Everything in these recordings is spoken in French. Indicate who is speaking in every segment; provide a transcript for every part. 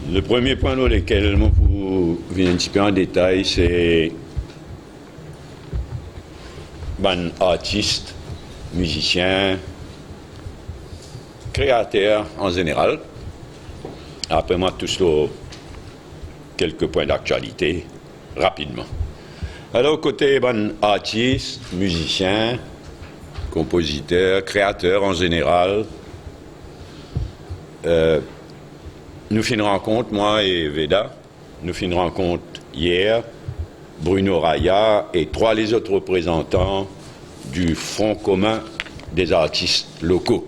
Speaker 1: Le premier point dans lequel je peux venir un petit peu en détail, c'est les artistes, musiciens, créateurs en général. Après moi, tous quelques points d'actualité rapidement. Alors, côté artistes, musiciens, compositeurs, créateurs en général, nous finissons une rencontre, moi et Veda, nous finissons une rencontre hier, Bruno Raya et 3 les autres représentants du Front commun des artistes locaux.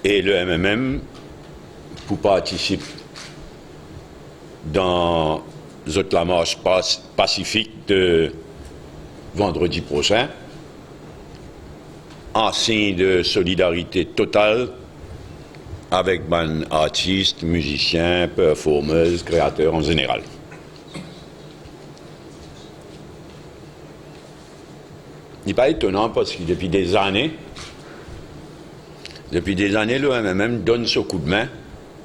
Speaker 1: Et le MMM pour participer dans la marche pacifique de vendredi prochain, en signe de solidarité totale avec les artistes, musiciens, performers, créateurs en général. Il n'est pas étonnant parce que depuis des années, le MMM donne ce coup de main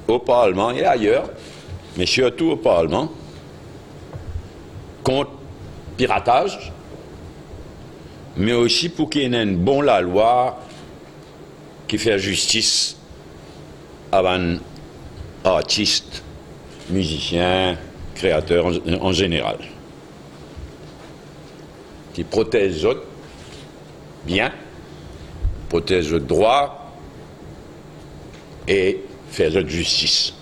Speaker 1: au Parlement et ailleurs, mais surtout au Parlement, contre piratage, mais aussi pour qu'il y ait une bonne loi qui fait justice à les artistes, musiciens, créateurs en général, qui protège les autres bien, protège le droit et fait les autres justice.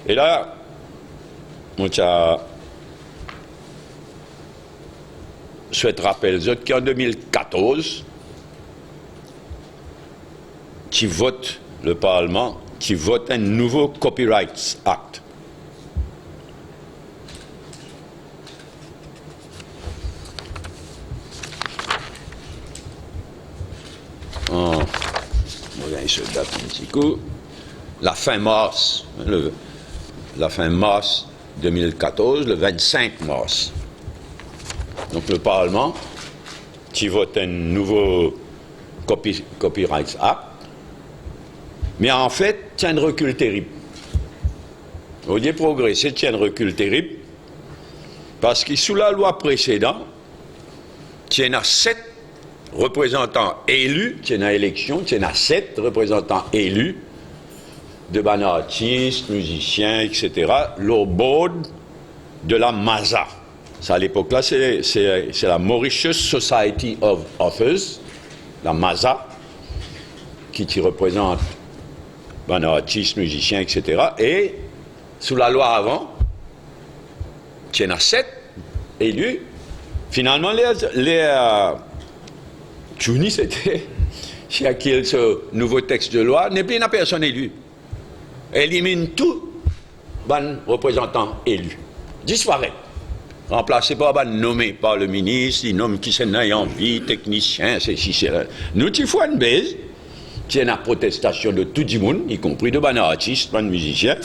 Speaker 1: Et là, je souhaite rappeler les autres qu'en 2014, qui vote le Parlement, qui vote un nouveau Copyright Act. Un petit coup. La fin mars 2014, le 25 mars. Donc le Parlement qui vote un nouveau Copyright Act, mais en fait, c'est un recul terrible. Au lieu de progresser, c'est un recul terrible, parce que sous la loi précédente, il y en a 7 représentants élus, il y a une élection, il y en a 7 représentants élus de artistes, musiciens, etc., le board de la MASA. Ça, à l'époque-là, c'est la Mauritius Society of Authors, la MASA, qui représente artistes, musiciens, etc. Et sous la loi avant, il y en a 7 élus. Finalement, Juni, c'était chez qui ce nouveau texte de loi, n'est plus une personne élue. Élimine tout représentant élu. Disparaît. Remplacé par nommé par le ministre, il nomme qui s'en a envie, technicien, c'est si c'est là. Nous, tu fais une baise, il y a une protestation de tout le monde, y compris de artistes, musiciens.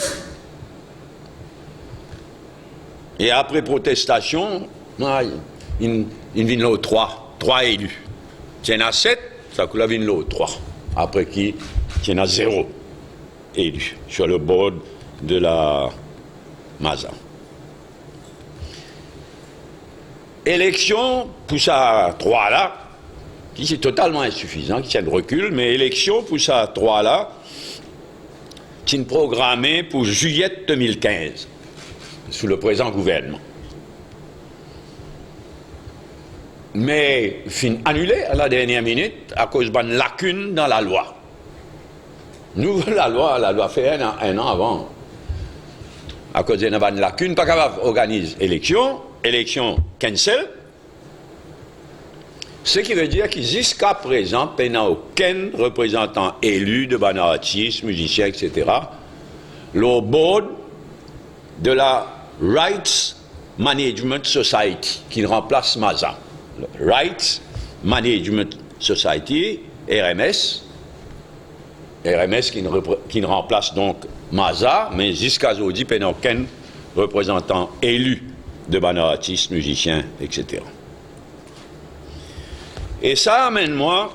Speaker 1: Et après protestation, il vient là 3 élus. Il y en a 7, ça coule vient là 3. Après qui, il y en a 0 élus sur le board de la MASA. Élection pour ça 3 là, qui c'est totalement insuffisant, qui tient le recul, mais élection pour ça 3 là, qui est programmée pour juillet 2015, sous le présent gouvernement. Mais fin annulé à la dernière minute à cause d'une lacune dans la loi. Nous, la loi fait un an avant. À cause d'une lacune, pas capable d'organiser élection cancel. Ce qui veut dire que jusqu'à présent, il n'y a aucun représentant élu de artistes, musiciens, etc. Le board de la Rights Management Society, qui remplace MASA. Rights Management Society, RMS qui ne remplace donc MASA, mais jusqu'à aujourd'hui, il n'y a aucun représentant élu de artistes, musiciens, etc. Et ça amène moi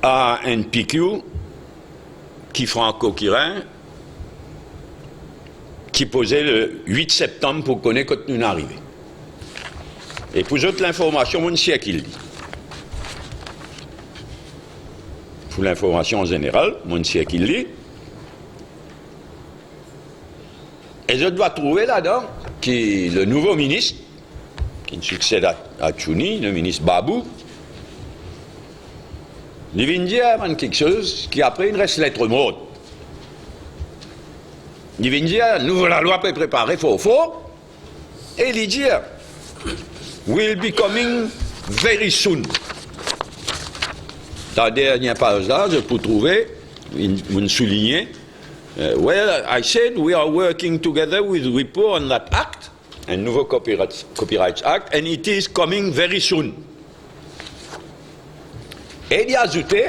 Speaker 1: à un PQ qui franco-kirin qui posait le 8 septembre pour connaître quand nous arrivons. Et pour autres l'information, mon siècle il dit. Pour l'information en général, mon siècle il dit. Et je dois trouver là-dedans qui le nouveau ministre, qui succède à Tchouni, le ministre Babou, il vient dire quelque chose qui après il reste lettre morte. Il vient dire, nous la loi peut préparer fort, et il dit, will be coming very soon. La dernière page là, je peux trouver, vous soulignez, well, I said we are working together with WIPO on that act, un nouveau Copyright Act, and it is coming very soon. Et il a ajouté,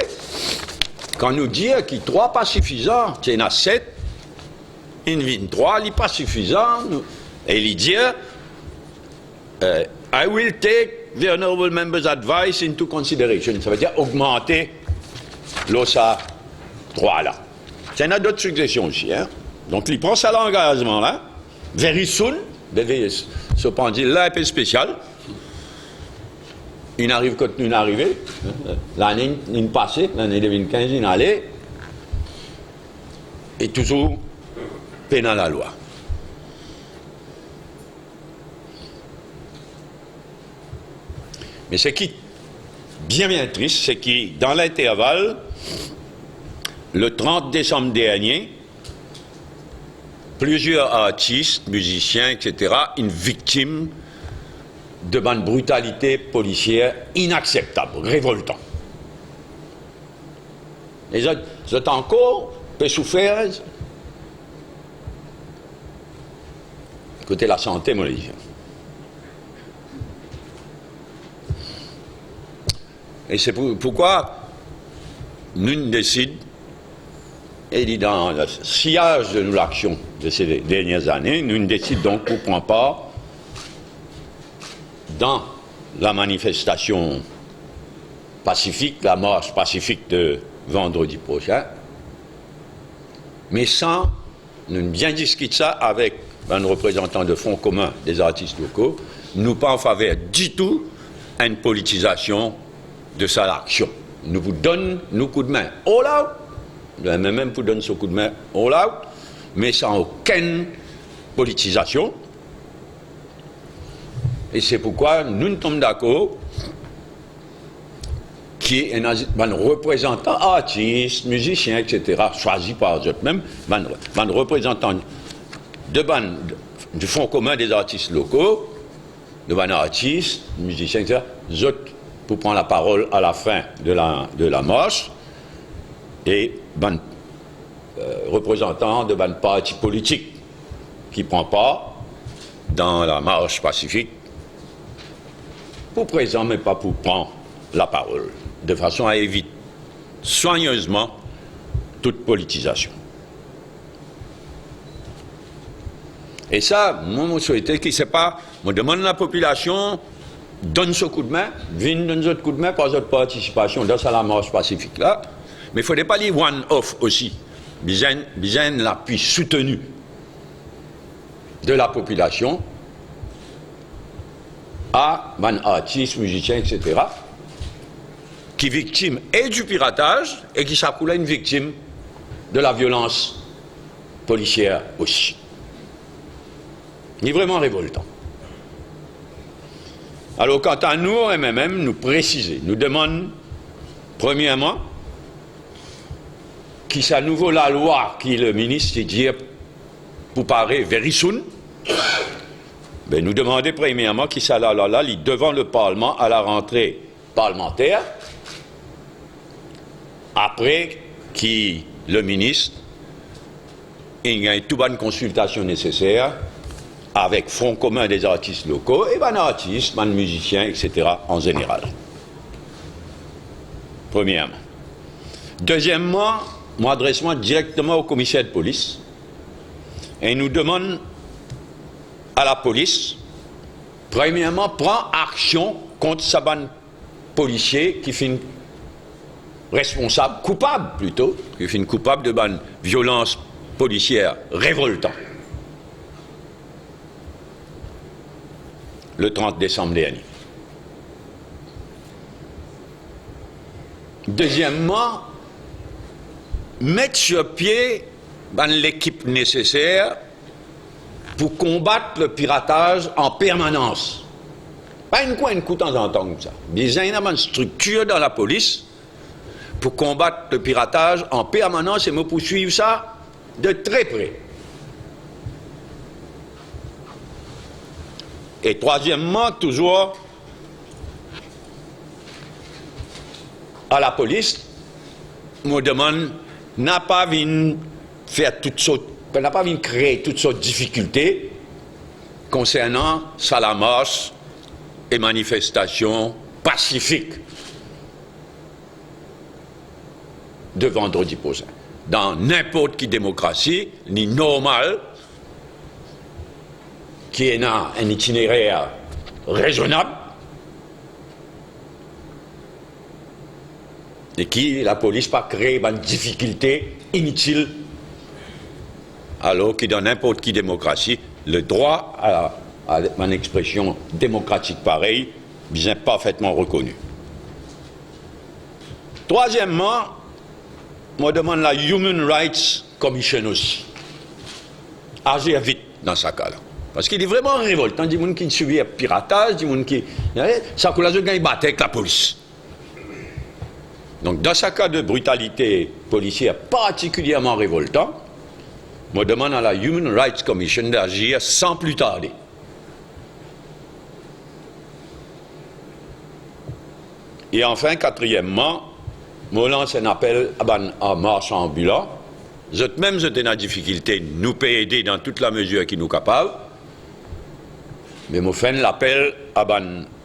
Speaker 1: quand nous dit qu'il 3 pas suffisant, qu'il y en a 7, il y en a 3, il n'est pas suffisant, et il dit, I will take the honorable member's advice into consideration. Ça veut dire augmenter l'OSA 3 là. Il y en a d'autres suggestions aussi. Hein? Donc il prend ça l'engagement là. Very soon, ce pendule là un peu spécial. Il arrive quand nous arrivons. L'année passée, l'année 2015, il allait. Et toujours pénal la loi. Mais ce qui est bien triste, c'est que dans l'intervalle, le 30 décembre dernier, plusieurs artistes, musiciens, etc., une victime de une brutalité policière inacceptable, révoltant. Et c'est encore peu souffert. Côté la santé, moi, je dis. Et c'est pourquoi nous décidons, et dans le sillage de l'action de ces dernières années, nous décidons donc qu'on ne prend pas dans la manifestation pacifique, la marche pacifique de vendredi prochain, mais sans nous bien discuter ça avec un représentant de Fonds commun des artistes locaux, nous pas en faveur du tout à une politisation de sa action. Nous vous donnons nos coups de main all out, le MMM vous donne ce coup de main all out, mais sans aucune politisation. Et c'est pourquoi nous nous sommes d'accord qui est un représentant artiste, musicien, etc., choisi par eux-mêmes, un représentant du Fonds commun des artistes locaux, de un artiste, musicien, etc., pour prendre la parole à la fin de la marche, et représentant de un parti politique qui ne prend pas dans la marche pacifique, pour présent, mais pas pour prendre la parole, de façon à éviter soigneusement toute politisation. Et ça, moi, je souhaitais qu'il ne sait pas, je demande à la population, donne ce coup de main, vienne donner ce coup de main par votre participation dans la marche pacifique là. Mais il ne faudrait pas dire one-off aussi. Besoin l'appui soutenu de la population à un artiste, musicien, etc., qui est victime et du piratage et qui s'accoule à une victime de la violence policière aussi. Il est vraiment révoltant. Alors, quant à nous, MMM, nous préciser, nous demandons, premièrement, qui c'est à nouveau la loi qui le ministre dit pour parler very soon. Ben, nous demandons premièrement qui c'est la loi là, devant le Parlement à la rentrée parlementaire, après qui le ministre il y a toute bonne consultation nécessaire avec Fonds commun des artistes locaux et artistes, musiciens, etc. en général. Premièrement. Deuxièmement, moi adresse-moi directement au commissaire de police et nous demande à la police, premièrement, prend action contre ce policier qui fait responsable, coupable plutôt, qui fait une coupable de bonne violence policière révoltant. Le 30 décembre dernier. Deuxièmement, mettre sur pied l'équipe nécessaire pour combattre le piratage en permanence. Pas une coup de temps en temps comme ça. Il y a une structure dans la police pour combattre le piratage en permanence et me poursuivre ça de très près. Et troisièmement, toujours à la police, me demande n'a pas vu faire toutes sortes, n'a pas vu créer toutes sortes de difficultés concernant la marche et manifestations pacifiques de vendredi prochain. Dans n'importe quelle démocratie, ni normale, qui est un itinéraire raisonnable et qui la police pas créer une difficulté inutile, alors que dans n'importe quelle démocratie, le droit à une expression démocratique pareille, bien parfaitement reconnu. Troisièmement, moi demande la Human Rights Commission aussi. Agir vite dans ce cas-là. Parce qu'il est vraiment révoltant. Il y a des gens qui subissent le piratage, il y a des gens qui. Ça coule à ils battent avec la police. Donc, dans ce cas de brutalité policière particulièrement révoltant, moi demande à la Human Rights Commission d'agir sans plus tarder. Et enfin, quatrièmement, moi lance un appel à marche ambulant. Même j'étais dans la difficulté, nous peut aider dans toute la mesure qui nous capable. Mais moi fais l'appel à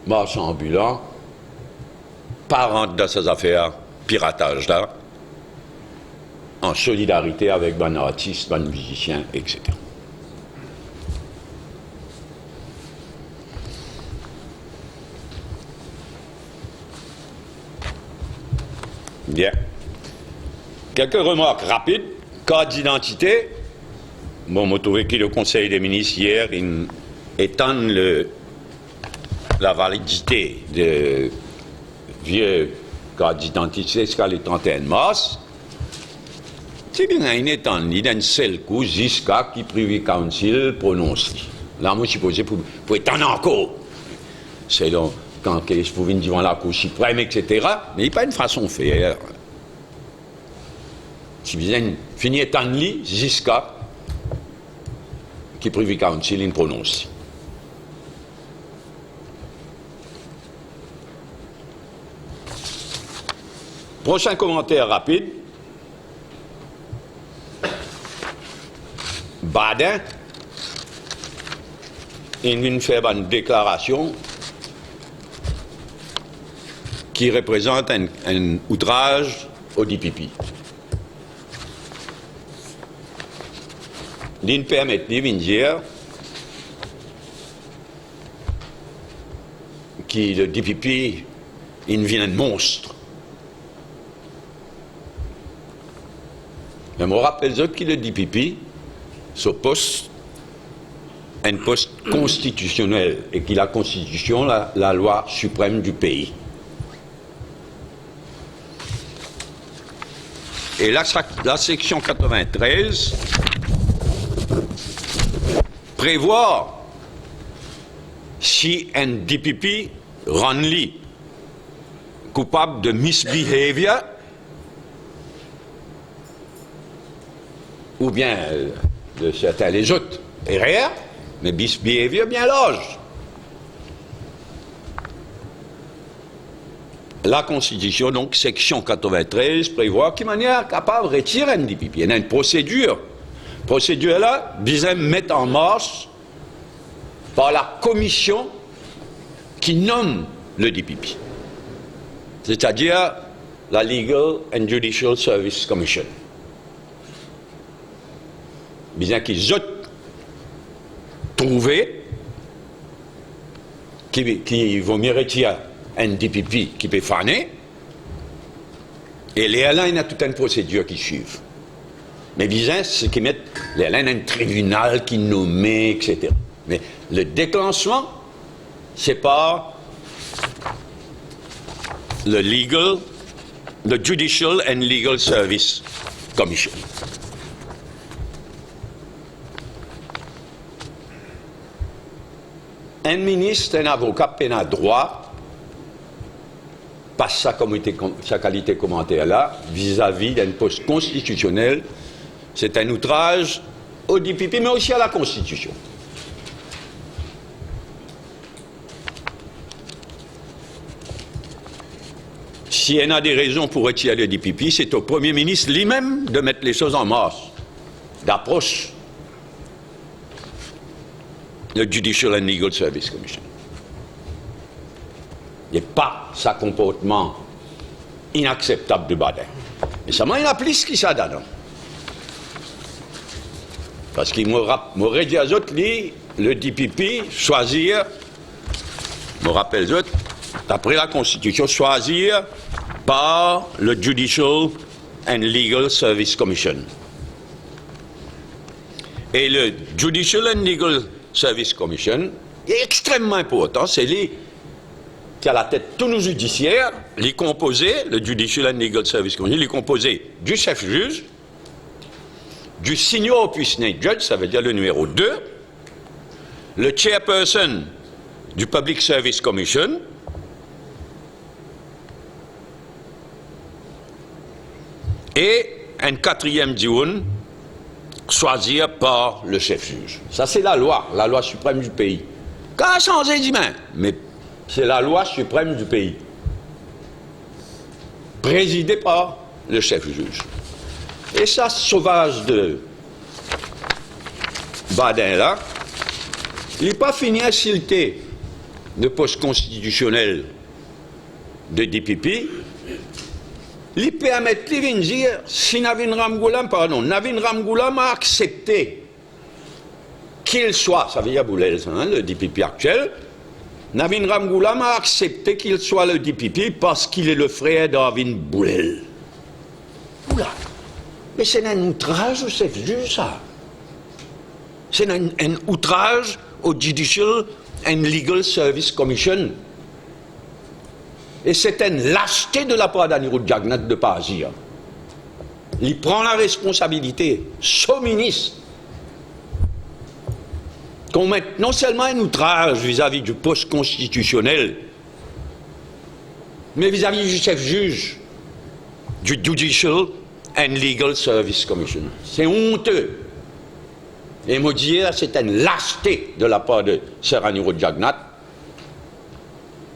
Speaker 1: marche ambulant, pas rentrer dans ces affaires piratage là, en solidarité avec les artistes, les musiciens, etc. Bien. Quelques remarques rapides. Carte d'identité. Bon, je trouve que le Conseil des ministres hier étend la validité de vieux carte d'identité jusqu'à le 31 mars. C'est bien une étendue d'un seul coup jusqu'à qui Privy Council prononce. Là, moi, je suis posé pour étendre encore. C'est donc quand je pouvais dire devant la Cour suprême, etc. Mais il n'y a pas une façon de faire. Si vous avez fini étendre jusqu'à qui Privy Council prononce. Prochain commentaire rapide. Badin, il vient faire une déclaration qui représente un outrage au DPP. Il permet de dire que le DPP il vient un monstre. Je me rappelle que le DPP s'oppose à un poste constitutionnel et que la Constitution, la loi suprême du pays. Et la section 93 prévoit si un DPP rend coupable de misbehavior ou bien de certains les autres erreurs, mais misbehavior bien large. La Constitution, donc, section 93, prévoit qu'une manière capable de retirer un DPP. Il y a une procédure. Procédure là, vise mettre en marche par la commission qui nomme le DPP. C'est-à-dire la Legal and Judicial Service Commission. Bien qu'ils ont trouvé qu'il vaut mieux retirer un DPP qui peut faner Et les airlines ont toute une procédure qui suivent. Mais business, c'est qu'ils mettent les airlines à un tribunal qui nomme, etc. Mais le déclenchement, c'est pas le Judicial and Legal Service Commission. Un ministre, un avocat, un droit, passe sa qualité commentaire là, vis-à-vis d'un poste constitutionnel, c'est un outrage au DPP, mais aussi à la Constitution. Si on a des raisons pour retirer le DPP, c'est au Premier ministre lui-même de mettre les choses en marche, d'approche le Judicial and Legal Service Commission. Il n'est pas sa comportement inacceptable de Baden. Mais ça m'a plus qui ça donne. Parce qu'il m'aurait dit à eux, le DPP, choisir, je me rappelle eux, d'après la Constitution, choisir par le Judicial and Legal Service Commission. Et le Judicial and Legal Service Commission est extrêmement important. C'est lui qui a la tête de tous nos judiciaires, les composés, le Judicial and Legal Service Commission, les composés du chef juge, du senior puissant judge, ça veut dire le numéro 2, le chairperson du Public Service Commission, et un quatrième diurne choisir par le chef juge. Ça, c'est la loi suprême du pays. Quand changé d'humain, mais c'est la loi suprême du pays. Présidée par le chef juge. Et ça, sauvage de Baden là, il n'est pas fini à insulter le poste constitutionnel de DPP. Il permet de dire si Navin Ramgoolam a accepté qu'il soit, ça veut dire Boulel, hein, le DPP actuel, Navin Ramgoolam a accepté qu'il soit le DPP parce qu'il est le frère d'Arvin Boulel. Oula, mais c'est un outrage au chef juge, ça. C'est un outrage au Judicial and Legal Service Commission. Et c'est une lâcheté de la part d'Aniruddh Jagannath de ne pas agir. Il prend la responsabilité, son ministre, qu'on mette non seulement un outrage vis-à-vis du poste constitutionnel, mais vis-à-vis du chef juge du Judicial and Legal Service Commission. C'est honteux. Et me dire, c'est une lâcheté de la part de Sir Anirudh Jagannath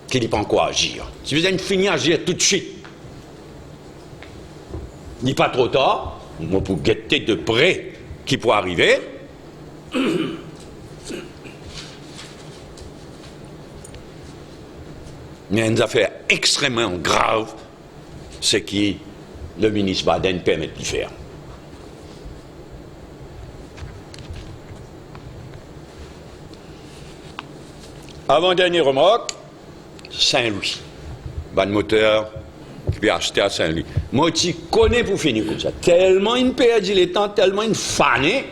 Speaker 1: qu'il n'y a pas encore agir. Si vous avez fini à agir tout de suite, ni pas trop tard, moi pour guetter de près qui pourrait arriver. Mais une affaire extrêmement grave, c'est que le ministre Baden permet de le faire. Avant-dernière remarque, Saint-Louis. Ban moteur qui peut acheter à Saint-Louis. Moi, je connais pour finir comme ça. Tellement il perd le temps, tellement il fané.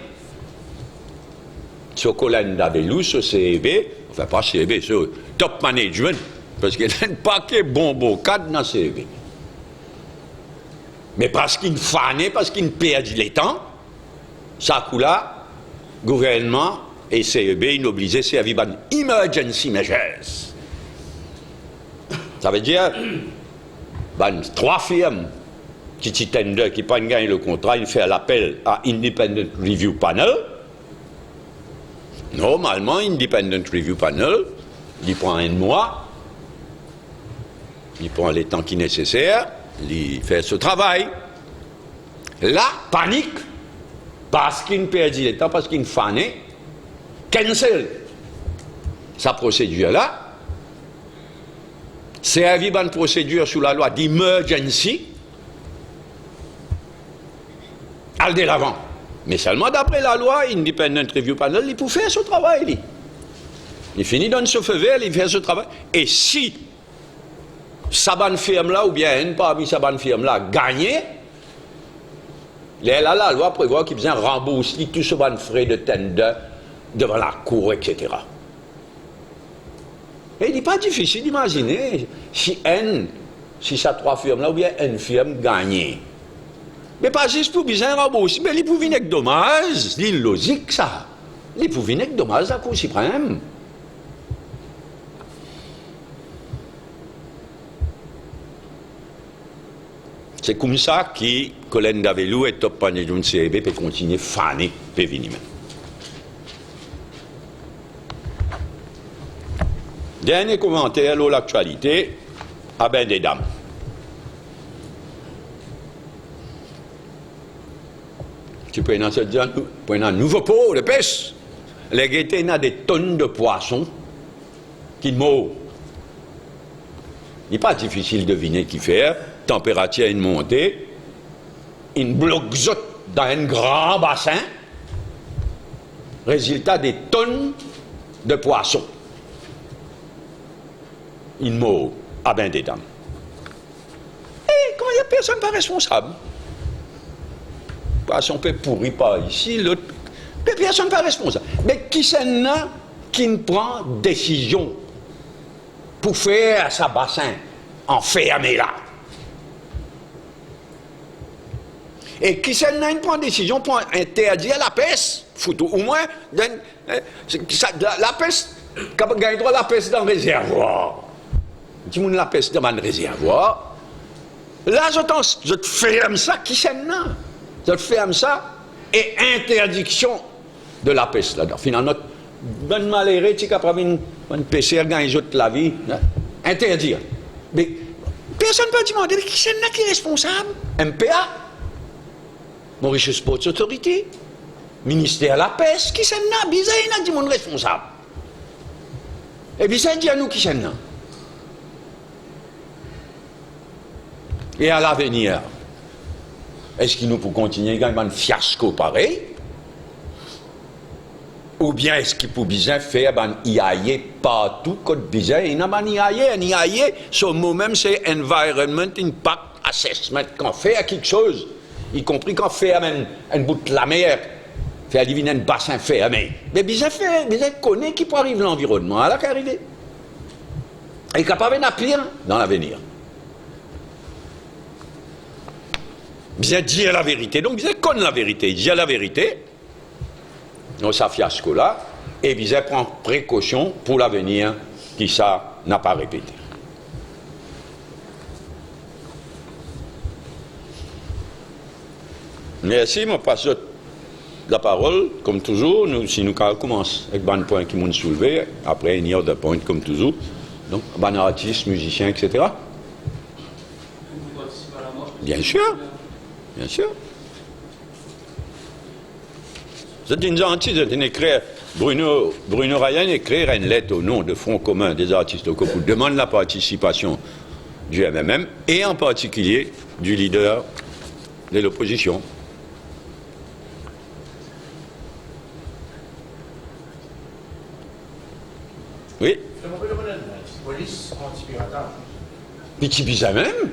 Speaker 1: Sur Colin Dabelou, sur CEB, enfin pas CEB, sur Top Management, parce qu'il y a un paquet bonbon cadre dans CEB. Mais parce qu'il fané, parce qu'il perd le temps, ça coule là, gouvernement et CEB, ils obligés à servir une emergency measures. Ça veut dire, trois firmes qui tendent, qui prennent gagner le contrat, ils font l'appel à Independent Review Panel. Normalement, Independent Review Panel, il prend un mois, il prend les temps qui sont nécessaires, il fait ce travail. Là, panique, parce qu'il perd le temps, parce qu'il fané, cancel sa procédure là. C'est une procédure sous la loi d'emergency, al de l'avant. Mais seulement d'après la loi, Independent Review Panel, il peut faire ce travail. Il finit dans ce feu vert, il fait ce travail. Et si sa bonne firme là, ou bien une parmi sa bonne firme là, gagné, là, la loi prévoit qu'il vient rembourser tout ce bon frais de tender devant la cour, etc. Et il n'est pas difficile d'imaginer si ça trois firmes là, ou bien une firme gagnée. Mais pas juste pour bien rembourser, mais il peut venir avec dommage, c'est logique ça. Il peut venir avec dommage à la Cour suprême. C'est comme ça que Colin Davelou et Top Pané d'un CEB peut continuer à faner, peut venir. Dernier commentaire sur l'actualité, à ben des dames. Tu peux prendre un nouveau pot de pêche. Les gaietés ont des tonnes de poissons qui meurent. Il n'est pas difficile de deviner qui fait. Température une montée, une bloque dans un grand bassin. Résultat des tonnes de poissons. Une meurt à ben des dames. Et quand il n'y a personne pas responsable. Poisson peut pourrir par ici, l'autre. Mais personne pas responsable. Mais qui c'est là qui ne prend décision pour faire sa bassin enfermé là? Et qui c'est là qui prend décision pour interdire la pêche? Au moins, la pêche, quand on gagne droit la pêche dans le réservoir. Qui moun la pêche dans le réservoir? Là, je te ferme ça, qui c'est là? Je ferme ça et interdiction de la pêche là-dedans. Finalement, ben malheureux, tu as pas une pêcheur gagne la vie, hein? Interdire. Mais personne ne peut demander qui c'est là qui est responsable? MPA, Mauritius Sports Authority, ministère de la pêche, qui c'est là? Bizarre, il a dit mon responsable. Et puis ça dit à nous qui c'est là. Et à l'avenir, est-ce qu'il nous peut continuer à gagner un fiasco pareil? Ou bien est-ce qu'il peut bien faire un IAE partout côté bizarre? Il n'y a pas un IAE, ce mot même c'est Environment Impact Assessment, quand on fait quelque chose, y compris quand on fait un bout de la mer, faire diviner un bassin fermé. Mais bien fait, bien connaît qui peut arriver l'environnement, à la qu'arriver. Et capable de pire dans l'avenir. Bien dire la vérité, donc bien connaître la vérité, dire la vérité, dans sa fiasco là, et bien prendre précaution pour l'avenir qui ça n'a pas répété. Merci, je passe la parole, comme toujours, si nous commençons avec un point qui m'ont soulevé, après il y a d'autres points comme toujours, donc un artiste, musicien, etc. Bien sûr. Bien sûr. C'est une gentille, c'est une écrire. Bruno Ryan écrire une lettre au nom de Front commun des artistes au Coco, demande la participation du MMM et en particulier du leader de l'opposition. Oui.
Speaker 2: Police anti-piratage.
Speaker 1: Mais qui bizarre même?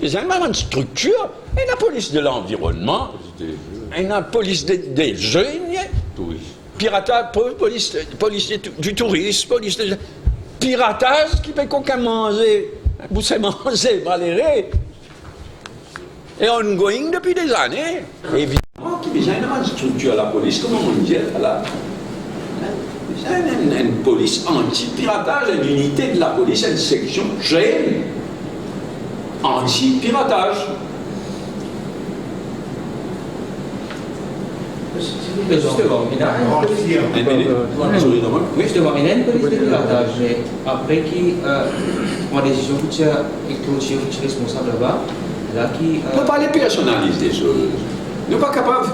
Speaker 1: Ils ont une structure, et la police de l'environnement, et la police des jeunes, piratage, police du tourisme, police de piratage qui fait qu'aucun manger, vous savez manger, malheureux, et ongoing depuis des années. Évidemment, qui besoin une structure à la police, comment on dit, une police anti-piratage, une unité de la police, une section jeune. Anti-piratage.
Speaker 3: Justement, il y a une police de piratage, mais après qui prend des décisions qui est responsable là-bas, là qui...
Speaker 1: On ne peut pas les personnaliser des choses. Nous ne sommes pas capables.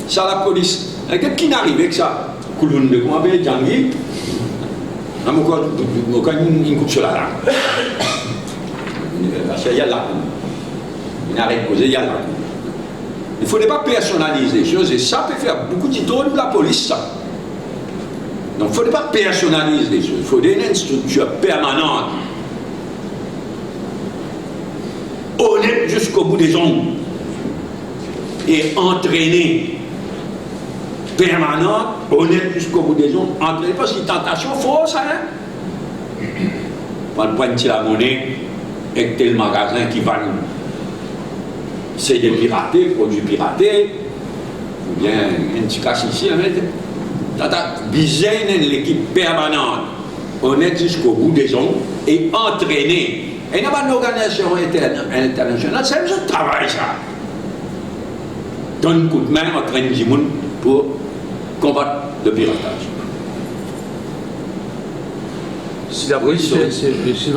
Speaker 1: Ça, la police. Qu'est-ce qui n'arrive avec ça? Kouloun de comment appelle Djangui? On a une coupe sur la langue. Parce qu'il y a là. Il n'arrête de causer, il y a là. Il ne faudrait pas personnaliser les choses et ça peut faire beaucoup de tours de la police, ça. Donc il ne faudrait pas personnaliser les choses. Il faudrait une structure permanente honnête jusqu'au bout des ongles et entraîné, permanente, honnête jusqu'au bout des ongles, entraîné, parce que tentation fausse, hein. On prend la monnaie avec tel magasin qui va nous. C'est des piratés, produits piratés, ou bien un petit cache ici, besoin d'une équipe permanente, honnête jusqu'au bout des ongles et entraîné. Et il n'y a pas d'organisation internationale, c'est un travail ça. Donne un coup de main, entraîne du monde pour combattre le piratage.
Speaker 4: Si la police, c'est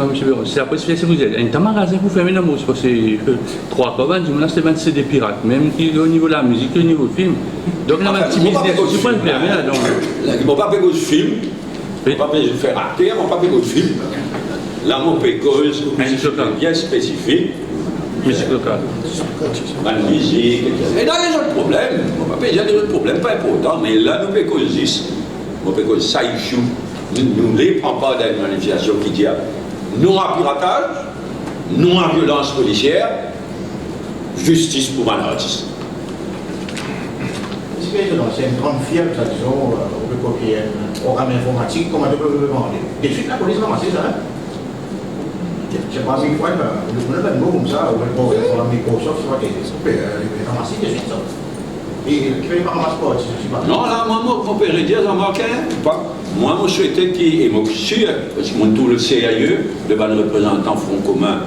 Speaker 4: la police fait ce que vous dites. Un magasin pour faire une musique, parce que trois commandes, c'est des pirates, même au niveau de la musique, au niveau du film. Donc, on a un petit business, je peux le faire, là.
Speaker 1: Ils ne vont pas payer le film, ils ne vont pas payer le faire acteur, ils ne vont pas payer le film. Là, on paye cause bien spécifique.
Speaker 4: Musique locale.
Speaker 1: La musique, et là, il y a des autres problèmes. On va payer, il y a des autres problèmes, pas importants, mais là, nous payons cause 10, on paye cause ça, il joue. Nous ne les prenons pas dans une manifestation qui dit non à piratage, non à violence policière, justice pour un artiste.
Speaker 2: C'est une grande firme, ça disons, on peut copier un programme informatique, comment on peut demander. Et suite, la police va ramasser ça. Je ne sais pas si vous voyez, on a un mot comme ça, on va la Microsoft, on peut ramasser de suite ça. Et qui ne peut pas ramasser pas, je ne sais pas.
Speaker 1: Non, là, moi, mon père dit, ça marque pas. Moi, je souhaitais qu'il et moi, je suis sûr, parce que mon tout le CAE, le ban représentant Front commun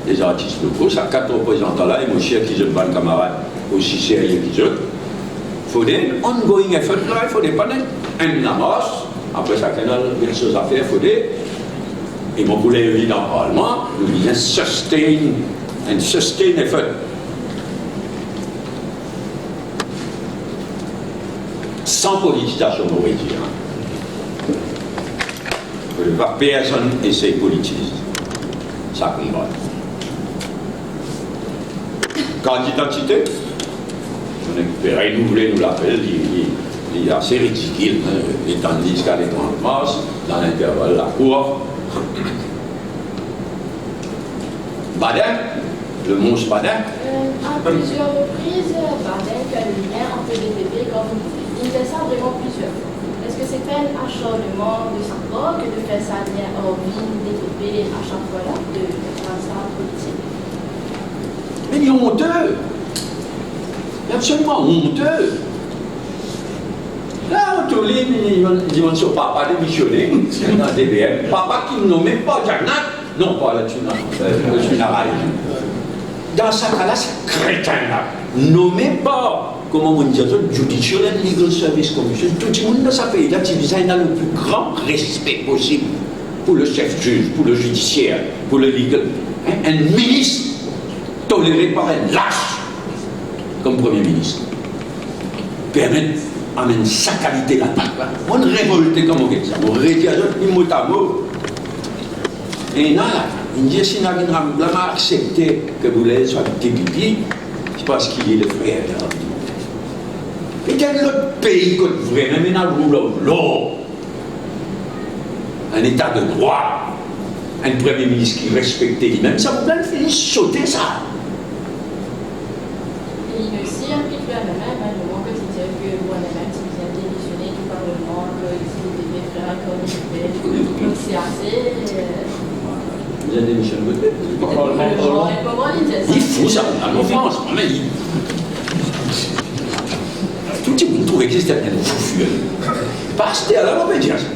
Speaker 1: des artistes locaux, ça 4 représentants là, et moi, je suis qui je ban camarade aussi CAE qui je. Il faut des ongoing effort là, il faut des panels, un amos, après ça, il y a des choses à faire, il faut des. Et mon poulet évident dans le Parlement, nous disons sustain effort. Sans politisation, on va dire. Pas personne essaie de politiser. Ça comprend. Carte d'identité, on est renouvelé, nous l'appelle, il est assez ridicule, étant donné qu'elle est en masse, dans l'intervalle, la cour. Badin, le monstre Badin.
Speaker 5: À plusieurs reprises, Badin fait le lien entre les bébés comme il fait ça vraiment plusieurs fois. Est-ce que c'est pas un acharnement de sa part que de faire ça lien hors vie, développer à chaque fois là, de faire ça en politique?
Speaker 1: Mais il est honteux. Il est absolument honteux. Là, on tourne, ils vont sur papa démissionner dans le DBM. Papa qui ne nommait pas Jagnat, non pas la Tunaraï. Dans ce cas-là, c'est crétin-là. Nommez pas, comment on dit ça, Judicial and Legal Service Commission. Tout le monde dans ce pays-là, il a le plus grand respect possible pour le chef juge, pour le judiciaire, pour le legal. Un ministre toléré par un lâche comme Premier ministre permet amène sa qualité là-bas. On révolte comme on dit ça. On rédige un mot à mot. Et là, il dit si on a accepté que vous l'ayez soit des pipi, c'est parce qu'il est le frère. Et quel autre pays que vraiment il a le rule of law, un état de droit, un premier ministre qui respectait lui-même, ça vous plaît de sauter ça.
Speaker 5: Et aussi, un petit peu à la même, le moment que tu disais que moi-même, tu viens démissionner du Parlement, que tu devais faire comme tu fais, donc c'est assez.
Speaker 1: Vous avez démissionné de côté.
Speaker 5: Il
Speaker 1: faut ça, en France, mais tout le monde trouve que c'était un fou furieux. Pasteur, là, on peut dire ça.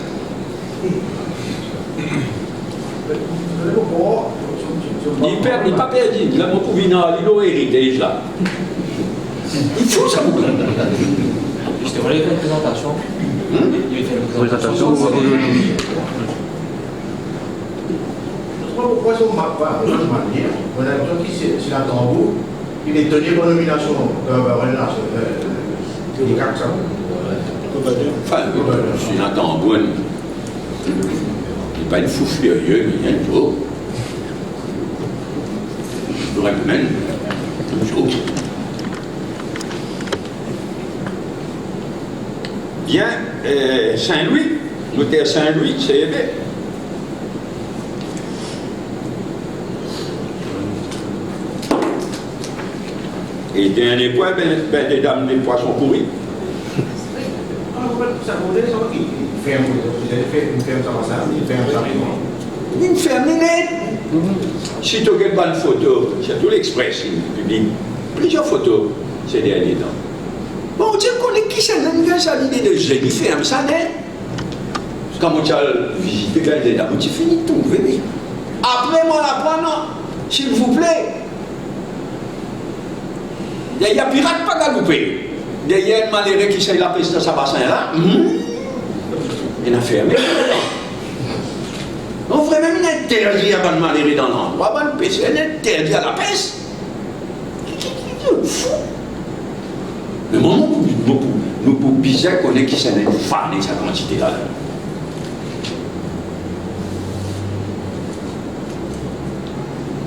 Speaker 1: Il n'est pas perdu, il a beaucoup venu à l'îlot héritage là. Il faut ça, vous.
Speaker 3: C'était vraiment une présentation. Il y avait une présentation.
Speaker 2: Pourquoi on ne marque pas, on a un qui c'est la tambour, il est tenu pour nomination des 400.
Speaker 1: Enfin, je suis un tambour. Il n'est pas une fou furieux, mais il y a une chose. Je vous recommande une chose. Bien, Saint-Louis, notaire Saint-Louis, c'est aimé. Et dernier point, des dames des poissons pourris.
Speaker 2: Ça vous dit, il ferme ça comme ça, il ferme ça vraiment.
Speaker 1: Une ferme nette. Si tu as une bonne photo, c'est tout l'Express, il publie plusieurs photos ces derniers temps. Bon, tu connais qui c'est l'idée de génie, ferme ça net. Quand tu as visité les dames, tu finis tout, venez. Après, moi, l'apprendre, s'il vous plaît. Il y a pirate pas galoupé. Il y a un malheureux qui sait la peste de sa bassin là. Il a fermé. On ferait même une interdit à un malheureux dans l'endroit. Un peste, un interdit à la peste. Fou. Le moment où nous pouvons bizarre qu'on est qui s'en est fané sa quantité là.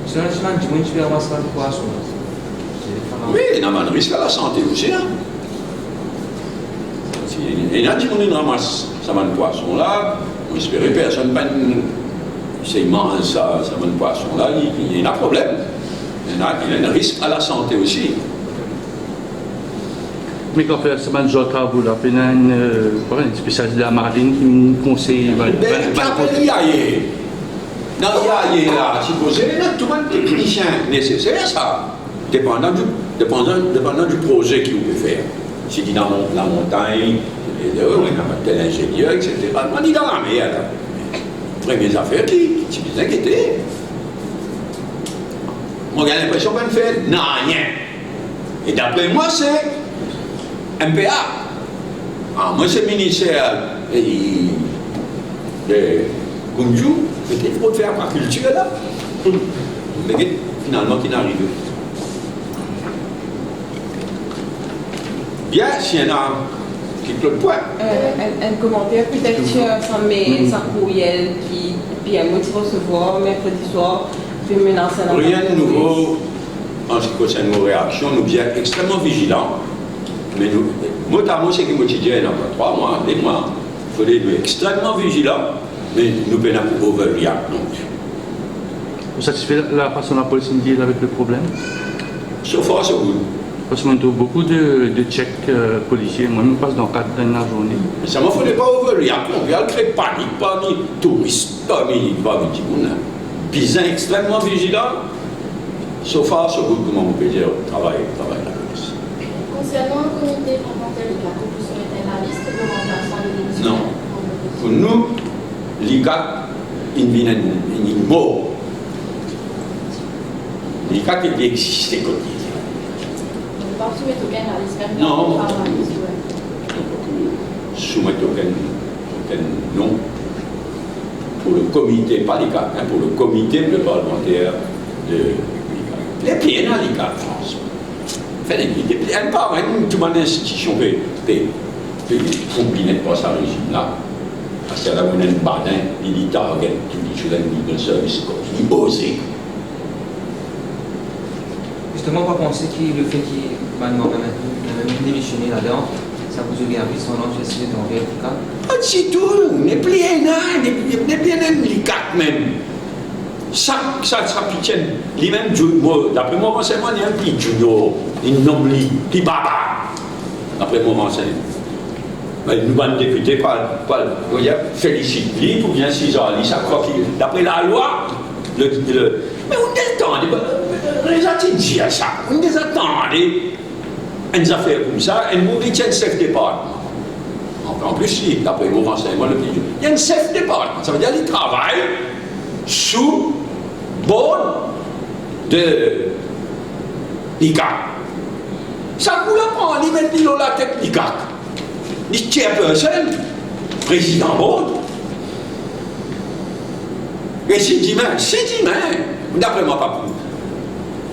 Speaker 3: Selon le chemin, du moins, tu peux avoir ça de poisson.
Speaker 1: Oui, il y a un risque à la santé aussi. Hein. Il y a des gens qui ramassent ça de poisson là, on espère que personne ne mange ça de poisson là, il y a un problème. Il y a un risque à la santé aussi.
Speaker 4: Mais quand on fait ça de travaux là, il y a une spécialiste de la marine qui nous conseille.
Speaker 1: Dans l'IAE là, supposé, il y a tout le monde technicien nécessaire ça, dépendant du projet qu'il peut faire. Si dit dans la montagne, on a tel ingénieur, etc. On dit dans la mer, premières affaires qui sont inquiétées. Moi j'ai l'impression qu'on fait rien. Et d'après moi c'est MPA. Moi c'est le ministère de Kunju, peut-être pour faire aquaculture là. Mais finalement qui n'arrive pas. Bien, s'il y en a qui peut le point.
Speaker 6: Un commentaire peut-être sur sa courriel qui puis un motif recevoir mercredi soir puis menacer dans
Speaker 1: rien de nouveau en ce qui concerne nos réactions, nous sommes extrêmement vigilants. Mais nous, notamment ce qui me dit, il y a 3 mois, des mois, il faut être extrêmement vigilants, mais nous ne pouvons pas overreact non plus.
Speaker 4: Vous satisfait la façon dont la police deal avec le problème?
Speaker 1: So far, so good.
Speaker 4: Parce qu'on trouve beaucoup de checks policiers, moi-même passe dans le cadre d'une journée.
Speaker 1: Mais ça ne me faudrait pas overreact, on vient créer panique parmi les touristes, parmi les gens. Bizarre, extrêmement vigilants. So far, so good, comment on peut dire, travail la police.
Speaker 5: Concernant le comité parlementaire LICAC, vous soumettez la liste de remplaçants de l'émission?
Speaker 1: Non. Pour nous, l'ICAC, il vient un mot. L'ICAC, il existe quotidien.
Speaker 5: Vous ne soumettez aucun la liste, même
Speaker 1: Non.
Speaker 5: pas la liste,
Speaker 1: Soumettre aucun nom pour le comité, pas l'ICAC, pour le comité parlementaire de l'ICAC. Les pieds dans l'ICAC, France. Elle part, tout le monde institution peut combiner pas sa régime là. Parce qu'elle a un badin, il dit target, il dit le service, il ose.
Speaker 3: Justement, pas penser que le fait qu'il va même démissionner là-dedans, ça vous a gardé son nom, j'essaie d'enlever le cas.
Speaker 1: Pas du tout, n'est plus un l'ICAC même. Ça pitié, lui-même, d'après mon renseignement, il y a un petit junior, une nombril, petit baba, d'après mon renseignement. Nous avons député félicite lui pour bien 6 ans, ça croit qu'il, d'après la loi, mais on détend, les attendez à ça, on les attendez, une affaire comme ça, et nous il y a un chef département. En plus, d'après mon renseignement, il y a un chef département, ça veut dire qu'il travaille sous bord de l'ICAC. Ça vous l'apprend, il met la tête l'ICAC. Il tient personne, président bord. Et si demain, d'après moi, pas pour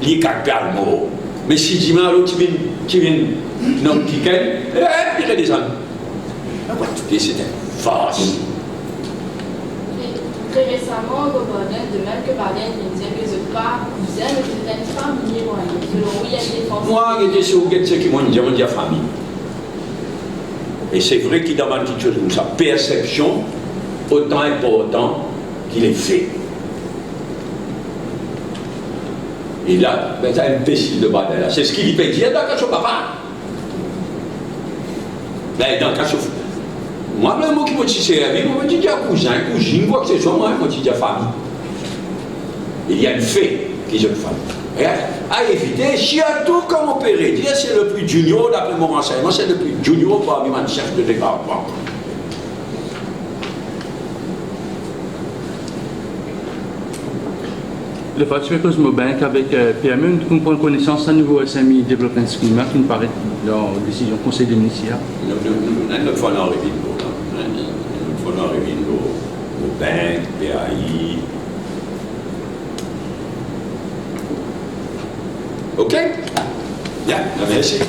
Speaker 1: l'ICAC perd le mot. Mais si demain, l'autre qui vient, non, qui gagne, il est des hommes. C'était farce.
Speaker 5: Très récemment, Gobardin, de même que Bardin, il disait que ce pas vous aime, mais que vous famille éloignée. Selon lui, il y a des défenses.
Speaker 1: Moi, j'étais sur ce qui m'ont dit, on dit famille. Et c'est vrai qu'il demande quelque chose comme ça. Perception, autant important qu'il est fait. Et là, ben, t'as un imbécile de bordel là. C'est ce qu'il peut dire dans le cas de papa. Ben, dans le cas de moi, le mot qui m'a dit c'est la vie, moi, je dis cousin, cousine, quoi que ce soit, moi, je dis famille. Il y a une fée qui est une famille. Et à éviter, si à tout comme on peut dire, c'est le plus junior, d'après mon renseignement, c'est le plus junior parmi les chefs de département.
Speaker 4: Le fait que je me banque avec PME, nous prenons connaissance d'un nouveau SMI Development Scheme qui nous paraît dans la décision Conseil des ministères.
Speaker 1: Nous faut en arriver là. Nous faut en arriver aux banques, PAI. OK? Bien, merci.